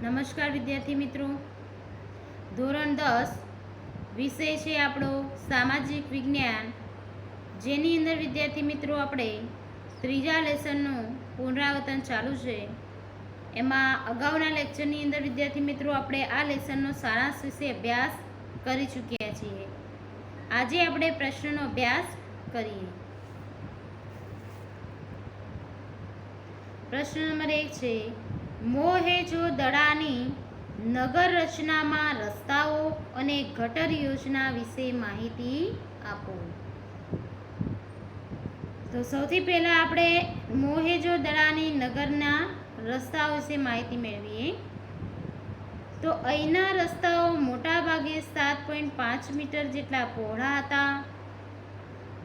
નમસ્કાર વિદ્યાર્થી મિત્રો, ધોરણ 10 વિષય છે આપણો સામાજિક વિજ્ઞાન, જેની અંદર વિદ્યાર્થી મિત્રો આપણે ત્રીજા લેસનનું પુનરાવર્તન ચાલુ છે. એમાં અગાઉના લેક્ચરની અંદર વિદ્યાર્થી મિત્રો આપણે આ લેસનનો સારાંશ વિશે અભ્યાસ કરી ચૂક્યા છીએ. આજે આપણે પ્રશ્નનો અભ્યાસ કરીએ. પ્રશ્ન નંબર 1 છે, મોહેંજો-દડાની નગર રચનામાં રસ્તાઓ અને ગટર યોજના વિશે માહિતી આપો. તો સૌથી પહેલા આપણે મોહેંજો-દડાની નગરના રસ્તાઓ વિશે માહિતી મેળવીએ. તો અહીંના રસ્તાઓ મોટા ભાગે 7.5 મીટર જેટલા પહોળા હતા.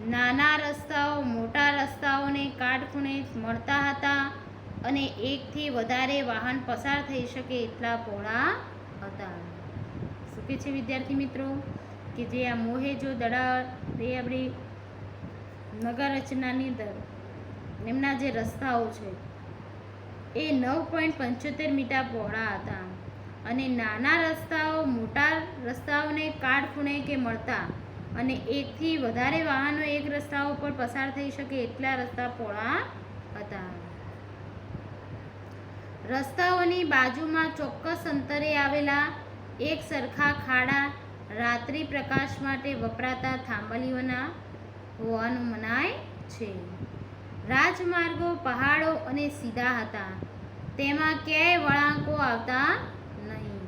નાના રસ્તાઓ મોટા રસ્તાઓને કાટખૂણે મળતા હતા અને એકથી વધારે વાહન પસાર થઈ શકે એટલા પહોળા હતા. શું કહે છે વિદ્યાર્થી મિત્રો કે જે આ મોહેંજો-દડા એ આપણી નગર રચનાની અંદર એમના જે રસ્તાઓ છે એ 9.75 મીટર પહોળા હતા અને નાના રસ્તાઓ મોટા રસ્તાઓને કાટખૂણે કે મળતા અને એકથી વધારે વાહનો એક રસ્તાઓ પર પસાર થઈ શકે એટલા રસ્તા પહોળા હતા. રસ્તાઓની બાજુમાં ચોક્કસ અંતરે આવેલા એક સરખા ખાડા રાત્રિ પ્રકાશ માટે વપરાતા થાંભલીઓના હોવાનું મનાય છે. રાજમાર્ગો પહાડો અને સીધા હતા, તેમાં ક્યાંય વળાંકો આવતા નહીં.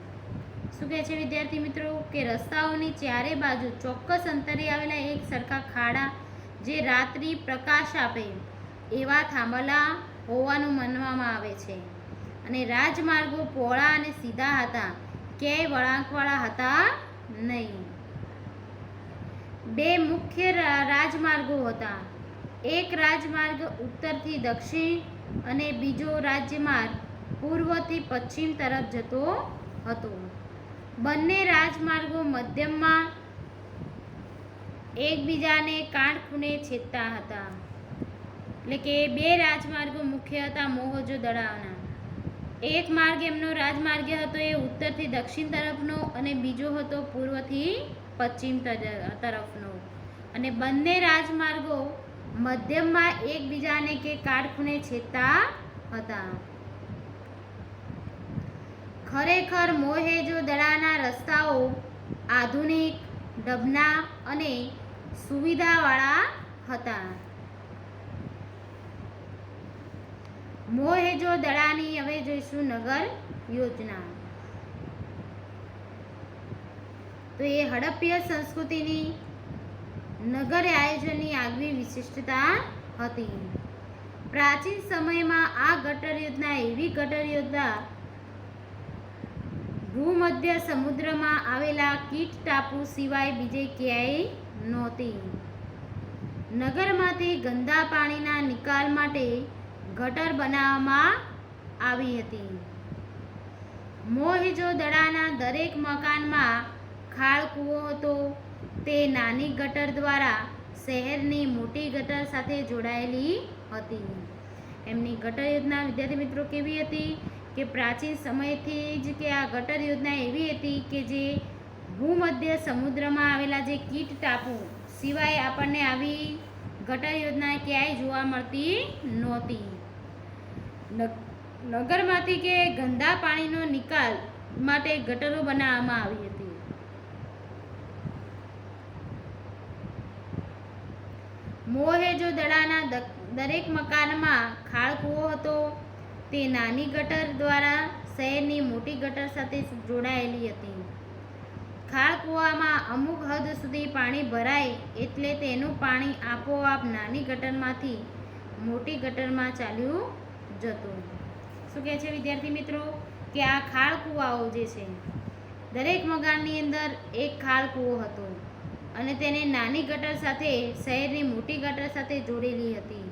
શું કહે છે વિદ્યાર્થી મિત્રો કે રસ્તાઓની ચારે બાજુ ચોક્કસ અંતરે આવેલા એક સરખા ખાડા જે રાત્રિ પ્રકાશ આપે એવા થાંભલા હોવાનું માનવામાં આવે છે. અને રાજમાર્ગો પહોળા અને સીધા હતા, ક્યાંય વળાંકવાળા હતા નહીં. બે મુખ્ય રાજમાર્ગો હતા. એક રાજમાર્ગ ઉત્તરથી દક્ષિણ અને બીજો રાજમાર્ગ પૂર્વથી પશ્ચિમ તરફ જતો હતો. બંને રાજમાર્ગો મધ્યમાં એકબીજાને કાટખૂણે છેદતા હતા. એટલે કે બે રાજમાર્ગો મુખ્ય હતા મોહેંજો-દડાના. એક માર્ગ એમનો રાજમાર્ગ હતો એ ઉત્તરથી દક્ષિણ તરફનો અને બીજો હતો પૂર્વથી પશ્ચિમ તરફનો. અને બંને રાજમાર્ગો મધ્યમાં એકબીજાને કે કાટખૂણે છેદતા હતા. ખરેખર મોહેંજો-દડાના રસ્તાઓ આધુનિક, ઢબના અને સુવિધાવાળા હતા. મોહેંજો-દડાની હવે જોઈશું નગર યોજના. તો એ હડપ્પીય સંસ્કૃતિની નગર આયોજનની આગવી વિશિષ્ટતા હતી. પ્રાચીન સમયમાં આ ગટર યોજના એવી ગટર યોજના ભૂમધ્ય સમુદ્રમાં આવેલા કીટ ટાપુ સિવાય બીજે ક્યાંય નહોતી. નગરમાંથી ગંદા પાણીના નિકાલ માટે ગટર બનાવવામાં આવી હતી. મોહેંજો-દડાના દરેક મકાનમાં ખાળકૂવો હતો. તે નાની ગટર દ્વારા શહેરની મોટી ગટર સાથે જોડાયેલી હતી. એમની ગટર યોજના વિદ્યાર્થી મિત્રો કેવી હતી કે પ્રાચીન સમયથી જ કે આ ગટર યોજના એવી હતી કે જે ભૂમધ્ય સમુદ્રમાં આવેલા જે કીટ ટાપુ સિવાય આપણને આવી ગટર યોજના ક્યાંય જોવા મળતી નહોતી. નગરમાંથી કે ગંદા પાણીનો નિકાલ માટે ગટરો બનાવવામાં આવી હતી. મોહેંજો-દડાના દરેક મકાનમાં ખાળકૂવો હતો. તે નાની ગટર દ્વારા શહેરની મોટી ગટર સાથે જોડાયેલી હતી. ખાળકૂવામાં અમુક હદ સુધી પાણી ભરાય એટલે તેનું પાણી આપોઆપ નાની ગટરમાંથી મોટી ગટરમાં ચાલ્યું જતું. શું કહે છે વિદ્યાર્થી મિત્રો કે આ ખાળકૂવાઓ જે છે દરેક મકાનની અંદર એક ખાળકૂવો હતો અને તેને નાની ગટર સાથે શહેરની મોટી ગટર સાથે જોડેલી હતી.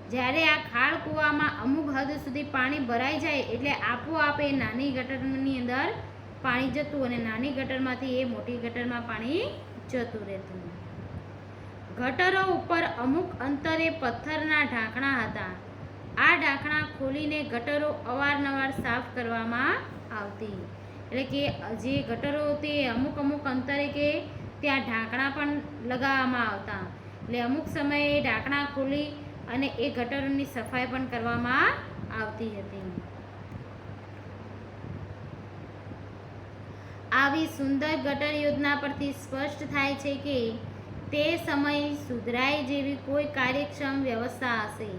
જ્યારે આ ખાળકૂવામાં અમુક હદ સુધી પાણી ભરાઈ જાય એટલે આપોઆપ એ નાની ગટરની અંદર પાણી જતું અને નાની ગટરમાંથી એ મોટી ગટરમાં પાણી જતું રહેતું. ગટરો ઉપર અમુક અંતરે પથ્થરના ઢાંકણા હતા. આ ઢાંકણા ખોલીને ગટરો અવારનવાર સાફ કરવામાં આવતી. એટલે કે જે ગટરો તે અમુક અંતરે કે ત્યાં ઢાંકણા પણ લગાવવામાં આવતા. એટલે અમુક સમયે ઢાંકણા ખોલી અને એ ગટરોની સફાઈ પણ કરવામાં આવતી હતી. આવી સુંદર ગટર યોજના પરથી સ્પષ્ટ થાય છે કે તે સમયે સુધરાઈ જેવી કોઈ કાર્યક્ષમ વ્યવસ્થા હશે.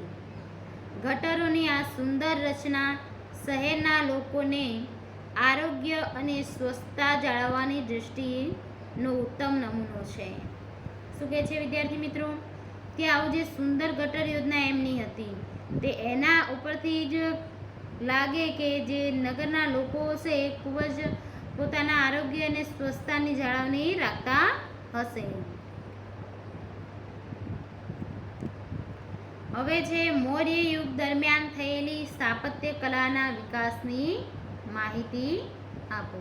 ગટરોની આ સુંદર રચના શહેરના લોકોને આરોગ્ય અને સ્વચ્છતા જાળવવાની દૃષ્ટિનો ઉત્તમ નમૂનો છે. શું કહે છે વિદ્યાર્થી મિત્રો કે આવું જે સુંદર ગટર યોજના એમની હતી તે એના ઉપરથી જ લાગે કે જે નગરના લોકો છે એ ખૂબ જ પોતાના આરોગ્ય અને સ્વચ્છતાની જાળવણી રાખતા હશે. હવે છે મૌર્ય યુગ દરમિયાન થયેલી સ્થાપત્ય કલાના વિકાસની માહિતી આપો.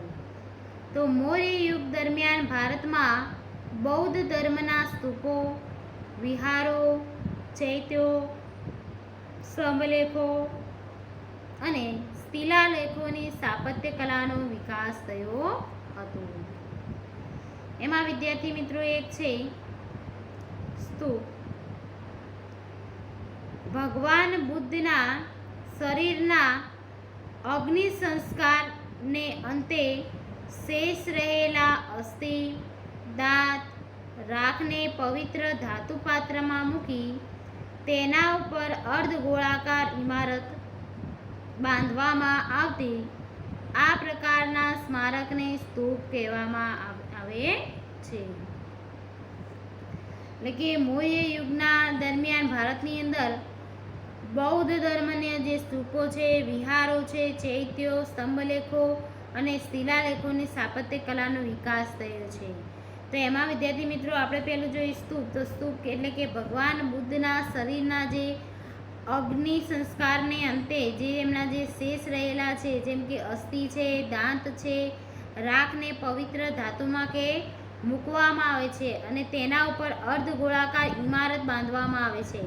તો મૌર્ય યુગ દરમિયાન ભારતમાં બૌદ્ધ ધર્મના સ્તૂપો, વિહારો, ચૈત્યો, સ્તંભલેખો અને શિલાલેખોની સ્થાપત્ય કલાનો વિકાસ થયો હતો. એમાં વિદ્યાર્થી મિત્રો એક છે સ્તૂપ. ભગવાન બુદ્ધના શરીરના અગ્નિ સંસ્કારને અંતે શેષ રહેલા અસ્થિ, દાંત, રાખને પવિત્ર ધાતુ પાત્રમાં મૂકી તેના ઉપર અર્ધગોળાકાર ઇમારત બાંધવામાં આવતી આ પ્રકારના સ્મારકને સ્તૂપ કહેવામાં આવે છે. એટલે કે મૌર્ય યુગના દરમિયાન ભારતની અંદર બૌદ્ધ ધર્મના જે સ્તૂપો છે, વિહારો છે, ચૈત્યો, સ્તંભલેખો અને શિલાલેખોની સ્થાપત્ય કલાનો વિકાસ થયો છે. તો એમાં વિદ્યાર્થી મિત્રો આપણે પહેલું જોઈએ સ્તૂપ. તો સ્તૂપ એટલે કે ભગવાન બુદ્ધના શરીરના જે અગ્નિ સંસ્કારને અંતે જે એમના જે શેષ રહેલા છે જેમ કે અસ્થિ છે, દાંત છે, રાખને પવિત્ર ધાતુમાં કે મૂકવામાં આવે છે અને તેના ઉપર અર્ધગોળાકાર ઇમારત બાંધવામાં આવે છે.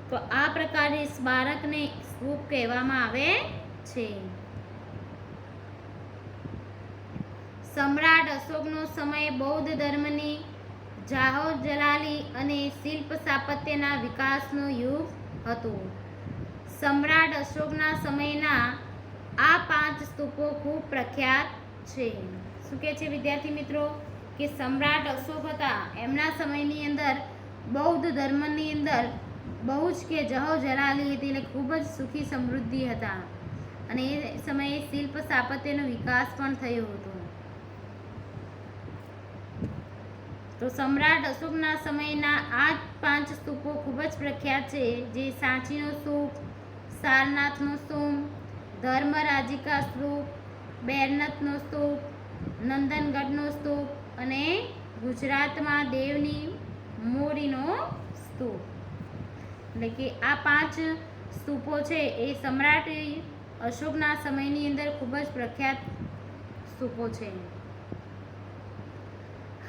તો આ પ્રકારે સ્મારકને સ્તૂપ કહેવામાં આવે છે. સમ્રાટ અશોકનો સમય બૌદ્ધ ધર્મની જાહો જલાલી અને શિલ્પ સ્થાપત્યના વિકાસનો યુગ હતો. સમ્રાટ અશોકના સમયના આ 5 સ્તૂપો ખૂબ પ્રખ્યાત છે. શું કહે છે વિદ્યાર્થી મિત્રો કે સમ્રાટ અશોક હતા એમના સમયની અંદર બૌદ્ધ ધર્મની અંદર બહુ જ કે જહો જલાલી હતી, એટલે ખૂબ જ સુખી સમૃદ્ધિ હતા અને એ સમયે શિલ્પ સ્થાપત્યનો વિકાસ પણ થયો હતો. તો સમ્રાટ અશોકના સમયના આ 5 સ્તૂપો ખૂબ જ પ્રખ્યાત છે, જે સાંચીનો સ્તૂપ, સારનાથનો સ્તૂપ, ધર્મરાજિકા સ્તૂપ, બેરનતનો સ્તૂપ, નંદનગઢનો સ્તૂપ અને ગુજરાતમાં દેવની મોરીનો સ્તૂપ. એટલે કે આ 5 સ્તૂપો છે એ સમ્રાટ અશોકના સમયની અંદર ખૂબ જ પ્રખ્યાત સ્તૂપો છે.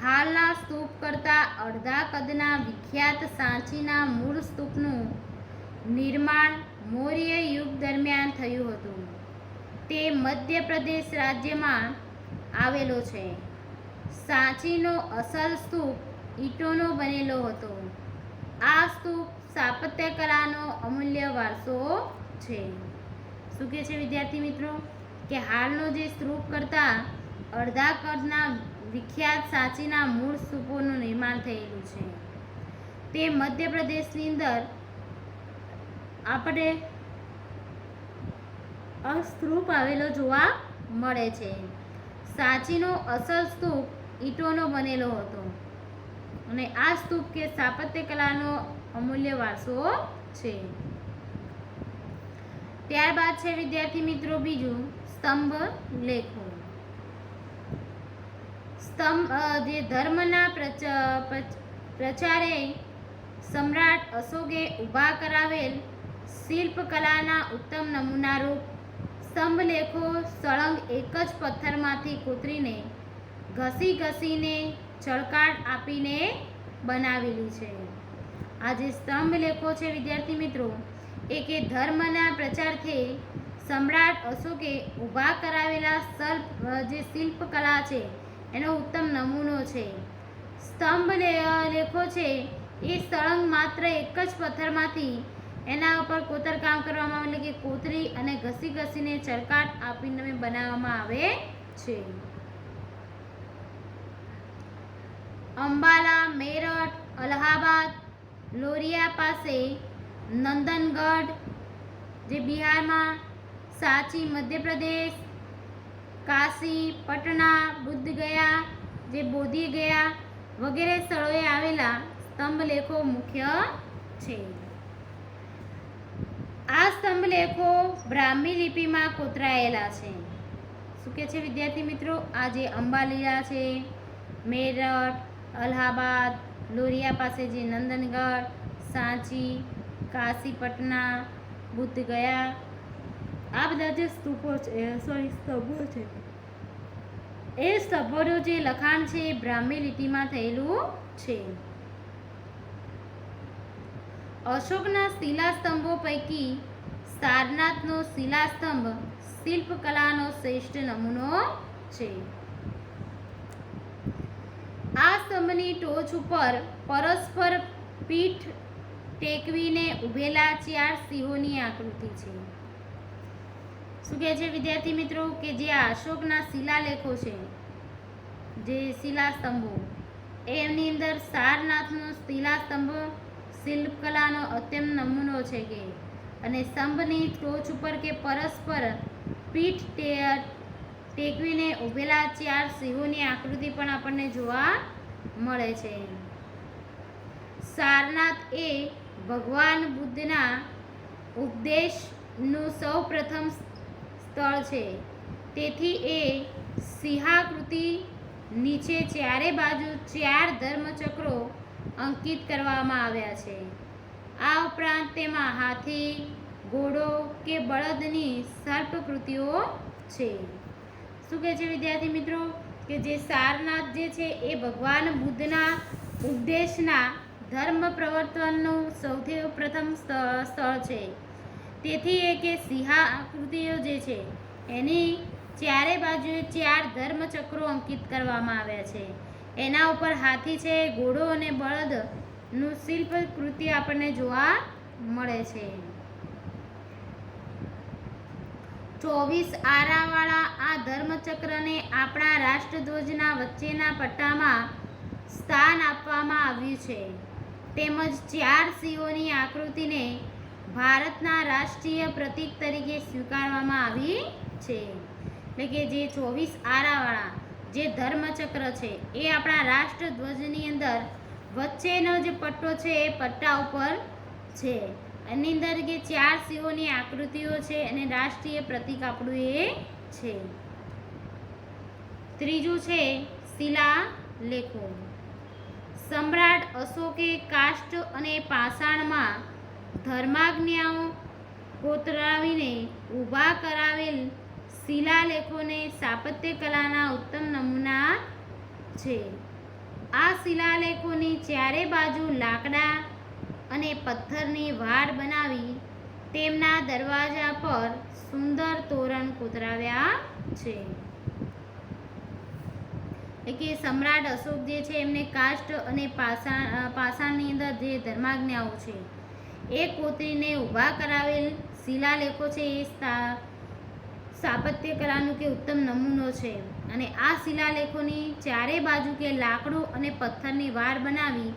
હાલના સ્તૂપ કરતાં અડધા કદના વિખ્યાત સાંચીના મૂળ સ્તૂપનું નિર્માણ મૌર્ય યુગ દરમિયાન થયું હતું. તે મધ્યપ્રદેશ રાજ્યમાં આવેલો છે. સાંચીનો અસલ સ્તૂપ ઈંટોનો બનેલો હતો. આ સ્તૂપ સ્થાપત્ય કલાનો અમૂલ્ય વારસો છે. શું કહે છે વિદ્યાર્થી મિત્રો કે હાલનો જે સ્તૂપ કરતાં અડધા કદના વિખ્યાત સાંચીના મૂળ સ્તૂપોનું નિર્માણ થયેલું છે. તે મધ્યપ્રદેશની અંદર આપણે આ સ્તૂપ આવેલો જોવા મળે છે. સાંચીનો અસલ સ્તૂપ ઈંટોનો બનેલો હતો અને આ સ્તૂપ કે સ્થાપત્ય કલાનો અમૂલ્ય વારસો છે. ત્યારબાદ છે વિદ્યાર્થી મિત્રો બીજું સ્તંભ લેખો. જે ધર્મના પ્રચારે સમ્રાટ અશોકે ઊભા કરાવેલ શિલ્પકલાના ઉત્તમ નમૂનારૂપ સ્તંભલેખો સળંગ એક જ પથ્થરમાંથી કોતરીને ઘસીને ચળકાટ આપીને બનાવેલી છે. આ જે સ્તંભલેખો છે વિદ્યાર્થી મિત્રો એ કે ધર્મના પ્રચારથી સમ્રાટ અશોકે ઊભા કરાવેલા જે શિલ્પકલા છે એનો ઉત્તમ નમૂનો છે. સ્તંભ લેખો છે એ સળંગ માત્ર એક જ પથ્થરમાંથી એના ઉપર કોતરકામ કરવામાં આવે, એટલે કે કોતરી અને ઘસીને ચળકાટ આપીને બનાવવામાં આવે છે. અંબાલા, મેરઠ, અલ્હાબાદ, લોરિયા પાસે, નંદનગઢ જે બિહારમાં, સાંચી મધ્યપ્રદેશ, કાશી, પટના, બુદ્ધ ગયા જે બોધી ગયા વગેરે સ્થળોએ આવેલા સ્તંભલેખો મુખ્ય છે. આ સ્તંભલેખો બ્રાહ્મી લિપિમાં કોતરાયેલા છે. શું કે છે વિદ્યાર્થી મિત્રો? આ જે અંબાલીલા છે, મેરઠ, અલ્હાબાદ, લોરિયા પાસે જે નંદનગઢ, સાંચી, કાશી, પટના, બુદ્ધ ગયા, આ બધા જે સ્તંભો છે એ સ્તંભોનું જે લખાણ છે એ બ્રાહ્મી લિપિમાં થયેલું છે. અશોકના શિલાસ્તંભો પૈકી સારનાથનો શિલાસ્તંભ શિલ્પકલાનો શ્રેષ્ઠ નમૂનો છે. આ સ્તંભની ટોચ ઉપર પરસ્પર પીઠ ટેકવીને ઉભેલા 4 સિંહોની આકૃતિ છે. શું કહે છે વિદ્યાર્થી મિત્રો? કે જે અશોકના શિલાલેખો છે, જે શિલાસ્તંભો, એમની અંદર સારનાથનો શિલાસ્તંભ શિલ્પકલાનો અત્યંત નમૂનો છે કે, અને સ્તંભની ટોચ ઉપર કે પરસ્પર પીઠ ટેકવીને ઉભેલા 4 સિંહોની આકૃતિ પણ આપણને જોવા મળે છે. સારનાથ એ ભગવાન બુદ્ધના ઉપદેશનું સૌ પ્રથમ સ્થળ છે. તેથી એ સિંહાકૃતિ નીચે ચારે બાજુ 4 ધર્મચક્રો અંકિત કરવામાં આવ્યા છે. આ ઉપરાંત તેમાં હાથી, ઘોડો કે બળદની સર્પકૃતિઓ છે. શું કહે છે વિદ્યાર્થી મિત્રો? કે જે સારનાથ જે છે એ ભગવાન બુદ્ધના ઉપદેશના ધર્મ પ્રવર્તનનું સૌથી પ્રથમ સ્થળ છે. તેથી એ કે સિંહાકૃતિઓ જે છે એની ચારે બાજુએ 4 ધર્મચક્રો અંકિત કરવામાં આવ્યા છે. એના ઉપર હાથી છે, ઘોડો અને બળદનું શિલ્પકૃતિ આપણને જોવા મળે છે. 24 આરાવાળા આ ધર્મચક્રને આપણા રાષ્ટ્રધ્વજના વચ્ચેના પટ્ટામાં સ્થાન આપવામાં આવ્યું છે. તેમજ 4 સિંહોની આકૃતિને ભારતના રાષ્ટ્રીય પ્રતીક તરીકે સ્વીકારવામાં આવી છે. એટલે કે જે 24 આરાવાળા જે ધર્મચક્ર છે એ આપણા રાષ્ટ્રધ્વજની અંદર વચ્ચેનો જે પટ્ટો છે એ પટ્ટા ઉપર છે. એની અંદર કે 4 સિંહોની આકૃતિઓ છે અને રાષ્ટ્રીય પ્રતીક આપણું એ છે. ત્રીજું છે શિલાલેખો. સમ્રાટ અશોકે કાષ્ઠ અને પાષાણમાં ધર્માજ્ઞાઓ કોતરાવીને ઊભા કરાવેલ શિલાલેખોને સ્થાપત્યકલાના ઉત્તમ નમૂના છે. આ શિલાલેખોની ચારે બાજુ લાકડા અને પથ્થરની વાડ બનાવી તેમના દરવાજા પર સુંદર તોરણ કોતરાવ્યા છે. એટલે કે સમ્રાટ અશોક જે છે એમને કાષ્ઠ અને પાષાણની અંદર જે ધર્માજ્ઞાઓ છે એ કોતરીને ઊભા કરાવેલ શિલાલેખો છે એ સ્થાપત્યકલાનું કે ઉત્તમ નમૂનો છે. અને આ શિલાલેખોની ચારે બાજુ કે લાકડું અને પથ્થરની વાડ બનાવી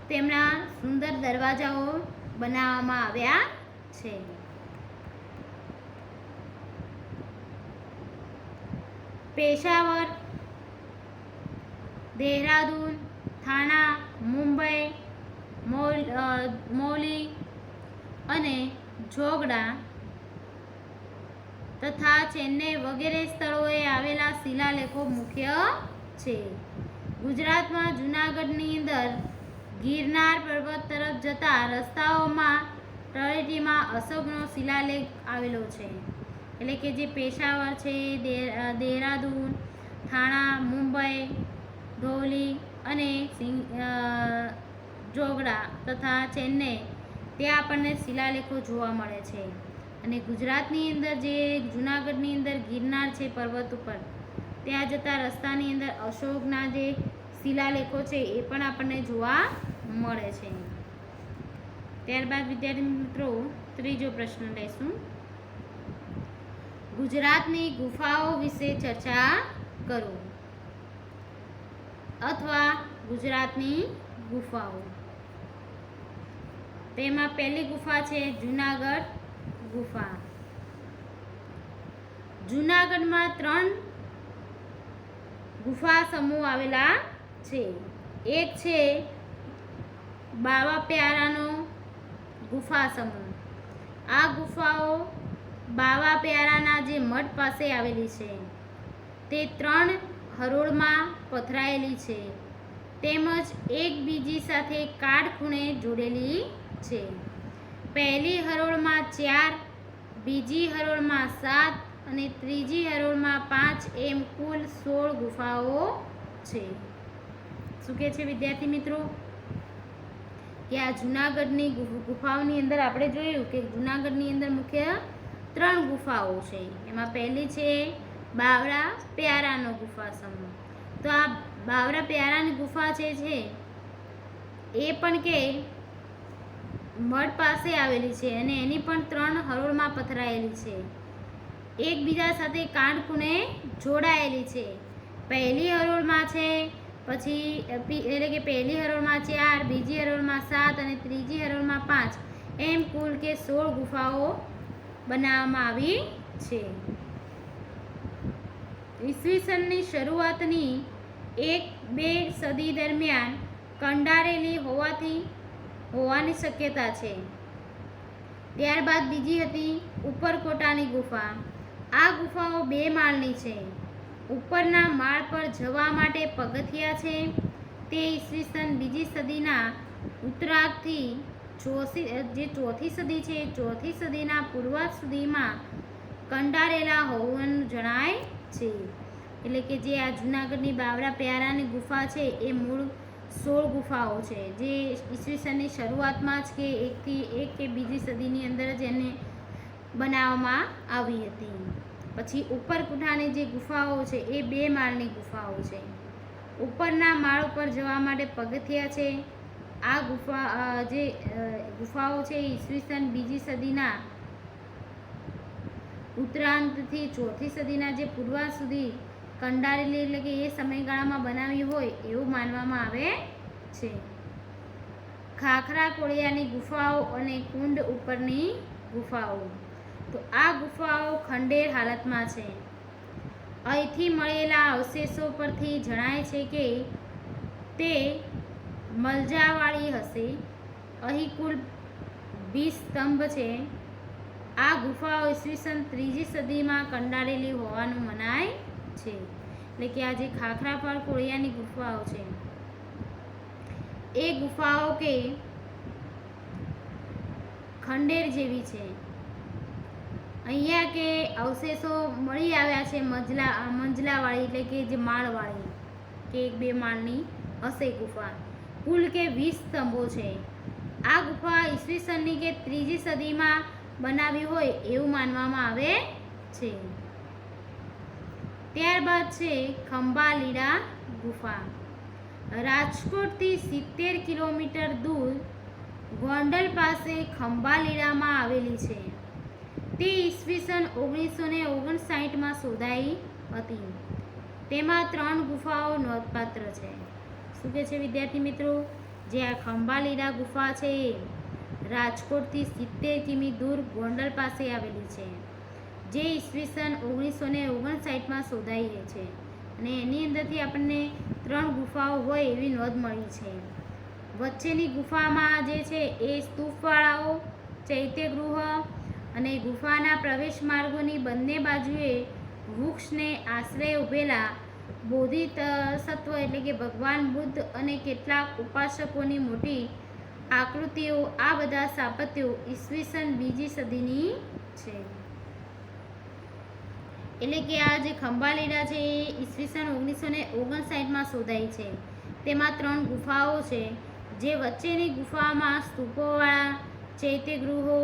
તેમના સુંદર દરવાજાઓ બનાવવામાં આવ્યા છે. પેશાવર, દેહરાદૂન, થાણા, મુંબઈ, મૌલી અને જોગડા તથા ચેન્નઈ વગેરે સ્થળોએ આવેલા શિલાલેખો મુખ્ય છે. ગુજરાતમાં જૂનાગઢની અંદર ગિરનાર પર્વત તરફ જતા રસ્તાઓમાં તળેટીમાં અશોકનો શિલાલેખ આવેલો છે. એટલે કે જે પેશાવર છે, દેહરાદૂન, થાણા, મુંબઈ, ધૌલી અને જોગડા તથા ચેન્નઈ ત્યાં આપણને શિલાલેખો જોવા મળે છે. અને ગુજરાતની અંદર જે જૂનાગઢની અંદર ગિરનાર છે પર્વત ઉપર, ત્યાં જતા રસ્તાની અંદર અશોકના જે શિલાલેખો છે એ પણ આપણને જોવા મળે છે. ત્યારબાદ વિદ્યાર્થી મિત્રો ત્રીજો પ્રશ્ન લઈશું. ગુજરાતની ગુફાઓ વિશે ચર્ચા કરો અથવા ગુજરાતની ગુફાઓ. તેમાં પહેલી ગુફા છે જૂનાગઢ ગુફા. જૂનાગઢમાં 3 ગુફા સમૂહ આવેલા છે. એક છે બાવા પ્યારાનો ગુફા સમૂહ. આ ગુફાઓ બાવા પ્યારાના જે મઠ પાસે આવેલી છે, તે 3 હરોળમાં પથરાયેલી છે, તેમજ એકબીજી સાથે કાટખૂણે જોડેલી છે. પહેલી હરોળમાં 4, બીજી હરોળમાં 7 અને ત્રીજી હરોળમાં 5 એમ કુલ 16 ગુફાઓ છે. શું કહે છે વિદ્યાર્થી મિત્રો કે આ જૂનાગઢની ગુફાઓની અંદર આપણે જોયું કે જૂનાગઢની અંદર મુખ્ય 3 ગુફાઓ છે. એમાં પહેલી છે બાવરા પ્યારાનો ગુફા સમૂહ. તો આ બાવરા પ્યારાની ગુફા છે એ પણ કે મઠ પાસે આવેલી છે અને એની પણ 3 હરોળમાં પથરાયેલી છે, એકબીજા સાથે કાટખૂણે જોડાયેલી છે. પહેલી હરોળમાં છે, પછી એટલે કે પહેલી હરોળમાં 4, બીજી હરોળમાં 7 અને ત્રીજી હરોળમાં 5 એમ કુલ કે 16 ગુફાઓ બનાવવામાં આવી છે. ઈસવીસનની શરૂઆતની 1-2 સદી દરમિયાન કંડારેલી હોવાની શક્યતા છે. ત્યારબાદ બીજી હતી ઉપરકોટાની ગુફા. આ ગુફાઓ 2 માળની છે. ઉપરના માળ પર જવા માટે પગથિયા છે. તે ઈસવીસન 2જી સદીના ઉત્તરાર્ધથી જે 4થી સદી છે, 4થી સદીના પૂર્વાર્ધ સુધીમાં કંડારેલા હોવાનું જણાય છે. એટલે કે જે આ જૂનાગઢની બાવરા પ્યારાની ગુફા છે એ મૂળ 16 ગુફાઓ છે, જે ઈસવીસનની શરૂઆતમાં જ કે 1 કે 2જી સદીની અંદર જ એને બનાવવામાં આવી હતી. પછી ઉપરકોટાની જે ગુફાઓ છે એ 2 માળની ગુફાઓ છે. ઉપરના માળ ઉપર જવા માટે પગથિયા છે. આ ગુફાઓ છે ઈસવીસન 2જી સદીના ઉત્તરાર્ધથી 4થી સદીના જે પૂર્વાર્ધ સુધી કંડારેલી એટલે કે એ સમયગાળામાં બનાવી હોય એવું માનવામાં આવે છે. ખાખરા કોળિયાની ગુફાઓ અને કુંડ ઉપરની ગુફાઓ. તો આ ગુફાઓ ખંડેર હાલતમાં છે. અહીંથી મળેલા અવશેષો પરથી જણાય છે કે તે મલજાવાળી હશે. અહીં કુલ 20 સ્તંભ છે. આ ગુફાઓ ઈસવીસન 3જી સદીમાં કંડારેલી હોવાનું મનાય છે. એટલે કે આ જે ખાખરાપાર કોળિયાની ગુફાઓ છે એ ગુફાઓ કે ખંડેર જેવી છે. અહીંયા કે અવશેષો મળી આવ્યા છે મંજલાવાળી એટલે કે જે માળવાળી કે 1-2 માળની હશે ગુફા. કુલ કે 20 સ્તંભો છે. આ ગુફા ઈસવીસનની કે 3જી સદીમાં બનાવી હોય એવું માનવામાં આવે છે. ત્યારબાદ છે ખંભાલીડા ગુફા. રાજકોટથી 70 કિલોમીટર દૂર ગોંડલ પાસે ખંભાલીડામાં આવેલી છે. તે ઈસવીસન 1959માં શોધાઈ હતી. તેમાં 3 ગુફાઓ નોંધપાત્ર છે. શું કહે છે વિદ્યાર્થી મિત્રો? જે આ ખંભાલીડા ગુફા છે રાજકોટથી 70 કિમી દૂર ગોંડલ પાસે આવેલી છે, જે ઈસવીસન 1959માં શોધાઈ છે અને એની અંદરથી આપણને 3 ગુફાઓ હોય એવી નોંધ મળી છે. વચ્ચેની ગુફામાં જે છે એ સ્તૂપવાળાઓ, ચૈત્યગૃહ અને ગુફાના પ્રવેશ માર્ગોની બંને બાજુએ વૃક્ષને આશરે ઊભેલા બોધિસત્વ એટલે કે ભગવાન બુદ્ધ અને કેટલાક ઉપાસકોની મોટી આકૃતિઓ, આ બધા સ્થાપત્યો ઈસવીસન 2જી સદીની છે. એટલે કે આ જે ખંભાલીડા છે એ ઈસવીસન 1959માં શોધાઈ છે. તેમાં 3 ગુફાઓ છે. જે વચ્ચેની ગુફામાં સ્તૂપોવાળા, ચૈત્યગૃહો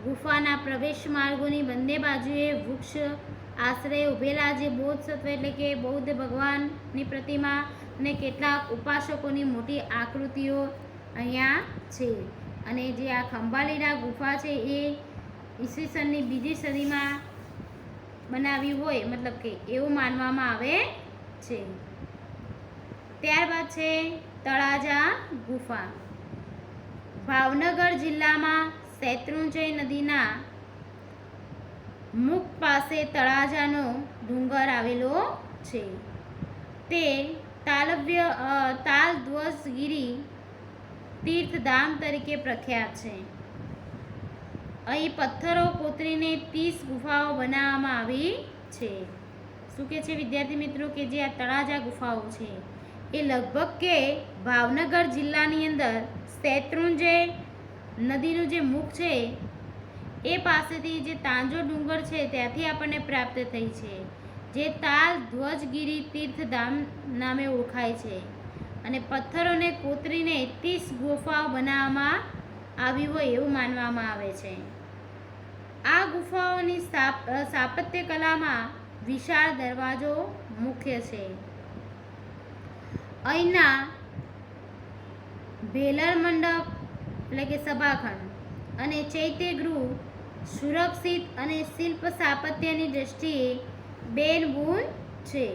ગુફાના પ્રવેશ માર્ગોની બંને બાજુએ વૃક્ષ આશ્રય ઉભેલા જે બોધસત્વ એટલે કે બૌદ્ધ ભગવાનની પ્રતિમા અને કેટલાક ઉપાસકોની મોટી આકૃતિઓ અહીંયા છે. અને જે આ ખંભાલીના ગુફા છે એ ઈસવીસનની 2જી સદીમાં બનાવી હોય મતલબ કે એવું માનવામાં આવે છે. ત્યારબાદ છે તળાજા ગુફા. ભાવનગર જિલ્લામાં શેત્રુંજય નદીના મુખ પાસે તળાજાનો ડુંગર આવેલો છે. તે તાલધ્વજગીરી તીર્થધામ તરીકે પ્રખ્યાત છે. અહીં પથ્થરો કોતરીને 30 ગુફાઓ બનાવવામાં આવી છે. શું કે છે વિદ્યાર્થી મિત્રો કે જે આ તળાજા ગુફાઓ છે એ લગભગ કે ભાવનગર જિલ્લાની અંદર શેત્રુંજય નદીનું જે મુખ છે એ પાસેથી જે તાંજો ડુંગર છે ત્યાંથી આપણને પ્રાપ્ત થઈ છે, જે તાલધ્વજગીરી તીર્થધામ નામે ઓળખાય છે. અને પથ્થરોને કોતરીને 30 ગુફાઓ બનાવવામાં આવી હોય એવું માનવામાં આવે છે. આ ગુફાઓની સ્થાપત્ય કલામાં વિશાળ દરવાજો મુખ્ય છે. અહીંના ભેલર મંડપ એટલે કે સભાખંડ અને ચૈત્યગૃહ સુરક્ષિત અને શિલ્પ સ્થાપત્યની દ્રષ્ટિએ બેનબૂન છે.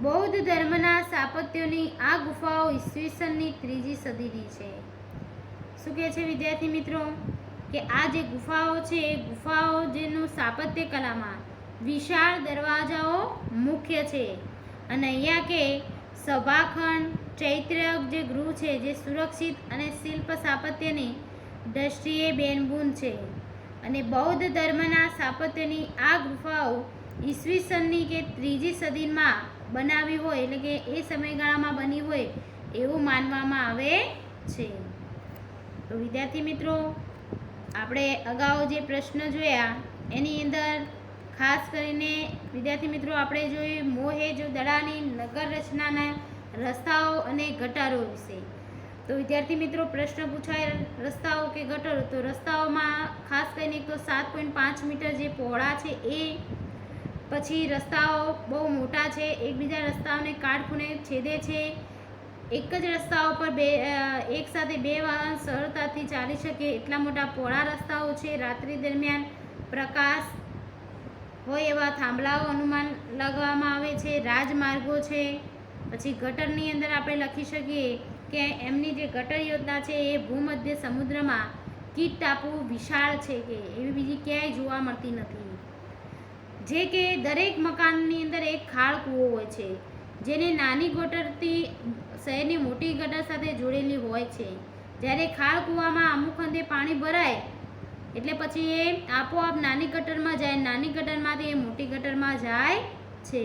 બૌદ્ધ ધર્મના સ્થાપત્યોની આ ગુફાઓ ઈસવીસનની 3જી સદીની છે. શું કહે છે વિદ્યાર્થી મિત્રો કે આ જે ગુફાઓ છે એ ગુફાઓ જેનું સ્થાપત્ય કલામાં વિશાળ દરવાજાઓ મુખ્ય છે. અને અહીંયા કે સભાખંડ ચૈત્ય જે ગૃહ છે જે સુરક્ષિત અને શિલ્પ સ્થાપત્યની દ્રષ્ટિએ બેનબૂન છે. અને બૌદ્ધ ધર્મના સ્થાપત્યની આ ગુફાઓ ઈસવીસનની કે 3જી સદીમાં બનાવી હોય એટલે કે એ સમયગાળામાં બની હોય એવું માનવામાં આવે છે. તો વિદ્યાર્થી મિત્રો આપણે અગાઉ જે પ્રશ્ન જોયા એની અંદર ખાસ કરીને વિદ્યાર્થી મિત્રો આપણે જોયું મોહેંજો-દડાની નગર રચનાના રસ્તાઓ અને ગટારો વિશે. તો વિદ્યાર્થી મિત્રો પ્રશ્ન પૂછાય રસ્તાઓ કે ગટરો, તો રસ્તાઓમાં ખાસ કરીને એક તો 7.5 મીટર જે પહોળા છે એ, પછી રસ્તાઓ બહુ મોટા છે, એકબીજા રસ્તાઓને કાટખૂણે છેદે છે, એક જ રસ્તાઓ પર એક સાથે 2 વાહન સરળતાથી ચાલી શકે એટલા મોટા પહોળા રસ્તાઓ છે. રાત્રિ દરમિયાન પ્રકાશ હોય એવા થાંભલાઓ અનુમાન લગાવવામાં આવે છે. રાજમાર્ગો છે. પછી ગટરની અંદર આપણે લખી શકીએ કે એમની જે ગટર યોજના છે એ ભૂમધ્ય સમુદ્રમાં કીટ ટાપુ વિશાળ છે કે એવી બીજી ક્યાંય જોવા મળતી નથી. જે કે દરેક મકાનની અંદર એક ખાળ કૂવો હોય છે જેને નાની ગટરથી શહેરની મોટી ગટર સાથે જોડેલી હોય છે. જ્યારે ખાળ કૂવામાં અમુક અંશે પાણી ભરાય એટલે પછી એ આપોઆપ નાની ગટરમાં જાય, નાની ગટરમાંથી એ મોટી ગટરમાં જાય છે.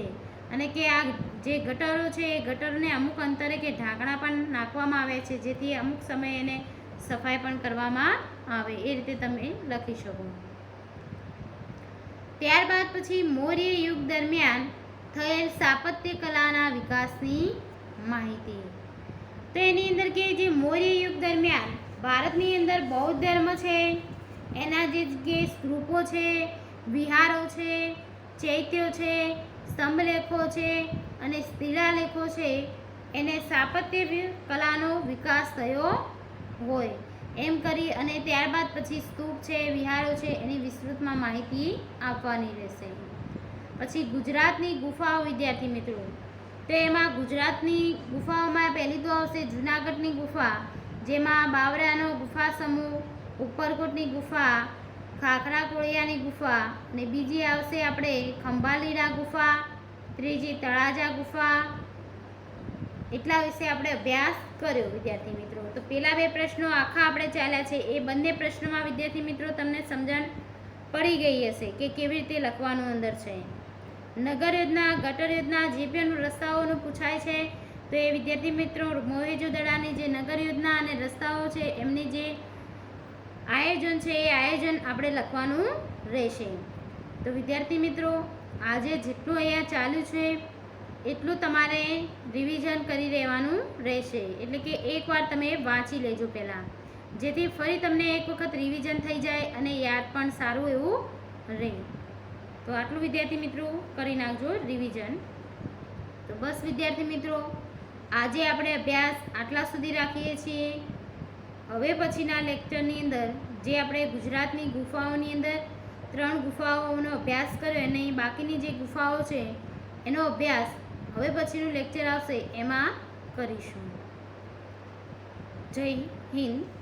અને કે આ જે ગટરો છે એ ગટરને અમુક અંતરે કે ઢાંકણા પણ નાખવામાં આવે છે જેથી અમુક સમયે એને સફાઈ પણ કરવામાં આવે. એ રીતે તમે લખી શકો. ત્યારબાદ પછી મૌર્ય યુગ દરમિયાન થયેલ સ્થાપત્ય કલાના વિકાસની માહિતી. તો એની અંદર કે જે મૌર્ય યુગ દરમિયાન ભારતની અંદર બૌદ્ધ ધર્મ છે એના જે સ્તૂપો છે, વિહારો છે, ચૈત્યો છે, સ્તંભલેખો છે અને શિલાલેખો છે એને સ્થાપત્ય કલાનો વિકાસ થયો હોય એમ કરી અને ત્યારબાદ પછી સ્તૂપ છે, વિહારો છે એની વિસ્તૃતમાં માહિતી આપવાની રહેશે. પછી ગુજરાતની ગુફાઓ વિદ્યાર્થી મિત્રો, તો એમાં ગુજરાતની ગુફાઓમાં પહેલી તો આવશે જૂનાગઢની ગુફા, જેમાં બાવરાનો ગુફા સમૂહ, ઉપરકોટની ગુફા, ખાખરા કોળિયાની ગુફા, અને બીજી આવશે આપણે ખંભાલીના ગુફા, ત્રીજી તળાજા ગુફા. એટલા વિશે આપણે અભ્યાસ કર્યો વિદ્યાર્થી મિત્રો. તો પહેલા 2 પ્રશ્નો આખા આપણે ચાલ્યા છે એ બંને પ્રશ્નોમાં વિદ્યાર્થી મિત્રો તમને સમજણ પડી ગઈ હશે કે કેવી રીતે લખવાનું અંદર છે. નગર યોજના, ગટર યોજના, જે પણ રસ્તાઓનું પૂછાય છે તો એ વિદ્યાર્થી મિત્રો મોહેંજો-દડાની જે નગર યોજના અને રસ્તાઓ છે એમની જે આયોજન છે એ આયોજન આપણે લખવાનું રહેશે. તો વિદ્યાર્થી મિત્રો આજે જેટલું અહીંયા ચાલ્યું છે એટલું તમારે રિવિઝન કરી રહેવાનું રહેશે. એટલે કે એકવાર તમે વાંચી લેજો પહેલાં, જેથી ફરી તમને એક વખત રિવિઝન થઈ જાય અને યાદ પણ સારું એવું રહે. તો આટલું વિદ્યાર્થી મિત્રો કરી નાખજો રિવિઝન. તો બસ વિદ્યાર્થી મિત્રો, આજે આપણે અભ્યાસ આટલા સુધી રાખીએ છીએ. હવે પછીના લેક્ચરની અંદર જે આપણે ગુજરાતની ગુફાઓની અંદર 3 ગુફાઓનો અભ્યાસ કર્યો અને બાકીની જે ગુફાઓ છે એનો અભ્યાસ હવે પછીનું લેક્ચર આવશે એમાં કરીશું. જય હિન્દ.